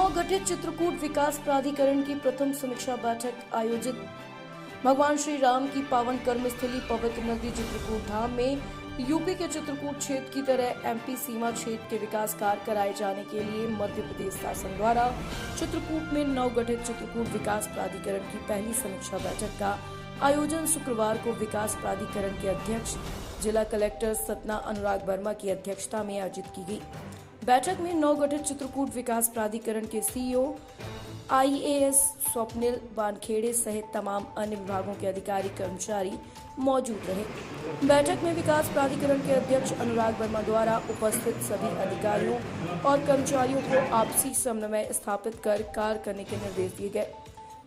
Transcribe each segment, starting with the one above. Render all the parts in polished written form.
नवगठित चित्रकूट विकास प्राधिकरण की प्रथम समीक्षा बैठक आयोजित। भगवान श्री राम की पावन कर्मस्थली पवित्र नगरी चित्रकूट धाम में यूपी के चित्रकूट क्षेत्र की तरह एमपी सीमा क्षेत्र के विकास कार्य कराए जाने के लिए मध्य प्रदेश शासन द्वारा चित्रकूट में नवगठित चित्रकूट विकास प्राधिकरण की पहली समीक्षा बैठक का आयोजन शुक्रवार को विकास प्राधिकरण के अध्यक्ष जिला कलेक्टर सतना अनुराग वर्मा की अध्यक्षता में आयोजित की गई। बैठक में नवगठित चित्रकूट विकास प्राधिकरण के सीईओ आईएएस स्वप्निल वानखेड़े सहित तमाम अन्य विभागों के अधिकारी कर्मचारी मौजूद रहे। बैठक में विकास प्राधिकरण के अध्यक्ष अनुराग वर्मा द्वारा उपस्थित सभी अधिकारियों और कर्मचारियों को आपसी समन्वय स्थापित कर कार्य करने के निर्देश दिए गए।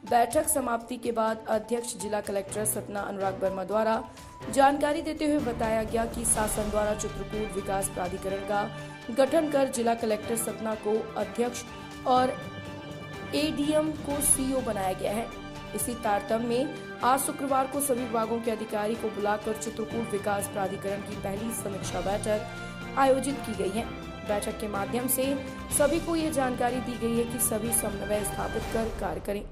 बैठक समाप्ति के बाद अध्यक्ष जिला कलेक्टर सतना अनुराग वर्मा द्वारा जानकारी देते हुए बताया गया कि शासन द्वारा चित्रकूट विकास प्राधिकरण का गठन कर जिला कलेक्टर सतना को अध्यक्ष और एडीएम को सीईओ बनाया गया है। इसी तारतम्य में आज शुक्रवार को सभी विभागों के अधिकारी को बुलाकर चित्रकूट विकास प्राधिकरण की पहली समीक्षा बैठक आयोजित की गई है। बैठक के माध्यम से सभी को ये जानकारी दी गई है कि सभी समन्वय स्थापित कर कार्य करें,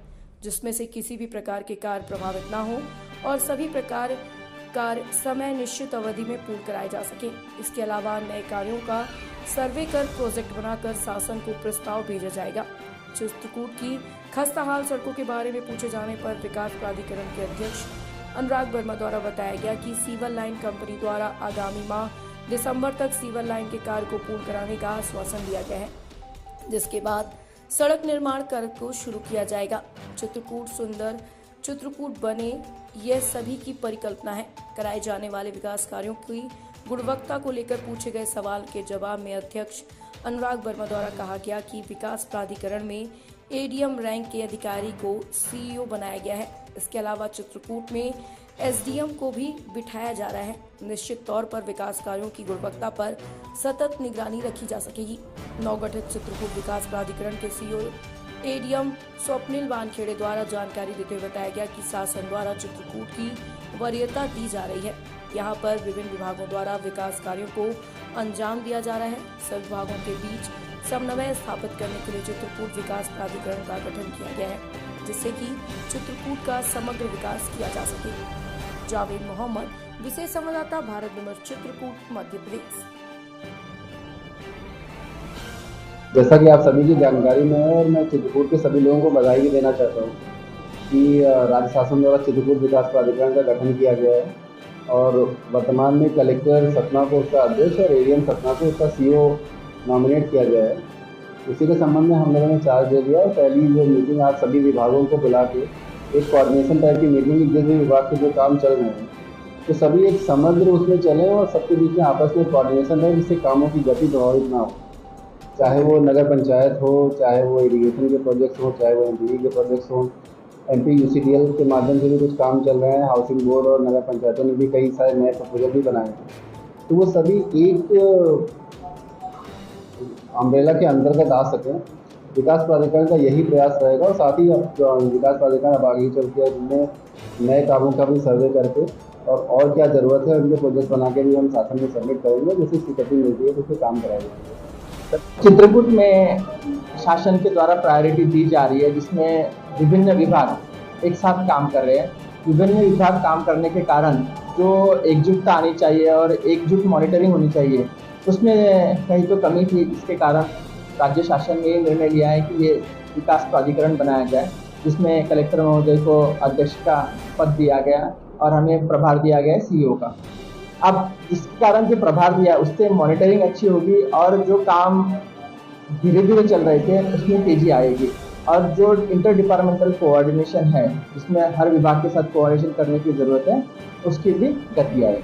जिसमें से किसी भी प्रकार के कार्य प्रभावित न हो और सभी प्रकार कार्य समय निश्चित अवधि में पूर्ण कराए जा सके। इसके अलावा नए कार्यों का सर्वे कर प्रोजेक्ट बनाकर शासन को प्रस्ताव भेजा जाएगा। चित्रकूट की खस्ताहाल सड़कों के बारे में पूछे जाने पर विकास प्राधिकरण के अध्यक्ष अनुराग वर्मा द्वारा बताया गया कि सीवर लाइन कंपनी द्वारा आगामी माह दिसंबर तक सीवर लाइन के कार्य को पूर्ण कराने का आश्वासन दिया गया है, जिसके बाद सड़क निर्माण कार्य को शुरू किया जाएगा। चित्रकूट सुंदर चित्रकूट बने, यह सभी की परिकल्पना है। कराए जाने वाले विकास कार्यों की गुणवत्ता को लेकर पूछे गए सवाल के जवाब में अध्यक्ष अनुराग वर्मा द्वारा कहा गया कि विकास प्राधिकरण में एडीएम रैंक के अधिकारी को सीईओ बनाया गया है। इसके अलावा चित्रकूट में एसडीएम को भी बिठाया जा रहा है। निश्चित तौर पर विकास कार्यों की गुणवत्ता पर सतत निगरानी रखी जा सकेगी। नवगठित चित्रकूट विकास प्राधिकरण के सीईओ एडीएम स्वप्निल वानखेड़े द्वारा जानकारी देते हुए बताया गया कि शासन द्वारा चित्रकूट की वरीयता दी जा रही है। यहाँ पर विभिन्न विभागों द्वारा विकास कार्यों को अंजाम दिया जा रहा है। सभी विभागों के बीच समन्वय स्थापित करने के लिए चित्रकूट विकास प्राधिकरण का गठन किया गया है, जिससे कि चित्रकूट का समग्र विकास किया जा सके। जावेद मोहम्मद, विशेष संवाददाता, भारत विमर्श, चित्रकूट, मध्य प्रदेश। जैसा कि आप सभी की जानकारी में है और मैं चित्रकूट के सभी लोगों को बधाई भी देना चाहता हूँ कि राज्य शासन द्वारा चित्रकूट विकास प्राधिकरण का गठन किया गया है और वर्तमान में कलेक्टर सतना को उसका अध्यक्ष और एडीएम सतना को उसका सीईओ नॉमिनेट किया गया है। इसी के संबंध में हम लोगों ने चार्ज दे दिया और पहली जो मीटिंग आज सभी विभागों को बुला के एक कोऑर्डिनेशन टाइप की मीटिंग, जिस भी विभाग के जो काम चल रहे हैं तो सभी एक समग्र उसमें चलें और सबके बीच में आपस में कोऑर्डिनेशन रहे, जिससे कामों की गति प्रभावित ना हो। चाहे वो नगर पंचायत हो, चाहे वो इरीगेशन के प्रोजेक्ट्स हो, चाहे वो एमपी के प्रोजेक्ट्स हो। एमपी यूसीडीएल के माध्यम से भी कुछ काम चल रहे हैं। हाउसिंग बोर्ड और नगर पंचायतों ने भी कई सारे नए प्रपोजल भी बनाए हैं, तो वो सभी एक अम्ब्रेला के अंतर्गत आ सकें। विकास प्राधिकरण का यही प्रयास रहेगा और साथ ही विकास प्राधिकरण अब आगे चल के उनमें नए कामों का भी सर्वे करके और क्या ज़रूरत है उनके प्रोजेक्ट बना के भी हम शासन में सबमिट करेंगे। जैसे स्वीकृति मिलती है तो उसे काम कराया जाएगा। चित्रकूट में शासन के द्वारा प्रायोरिटी दी जा रही है, जिसमें विभिन्न विभाग एक साथ काम कर रहे हैं। विभिन्न विभाग काम करने के कारण जो एकजुटता आनी चाहिए और एकजुट मॉनिटरिंग होनी चाहिए, उसमें कहीं तो कमी थी। इसके कारण राज्य शासन ने निर्णय लिया है कि ये विकास प्राधिकरण बनाया जाए, जिसमें कलेक्टर महोदय को अध्यक्ष का पद दिया गया और हमें प्रभार दिया गया है सीईओ का। अब इसके कारण जो प्रभार दिया उससे मॉनिटरिंग अच्छी होगी और जो काम धीरे धीरे चल रहे थे उसमें तेजी आएगी और जो इंटर डिपार्टमेंटल कोऑर्डिनेशन है, जिसमें हर विभाग के साथ कोऑर्डिनेशन करने की ज़रूरत है, उसकी भी गति आएगी।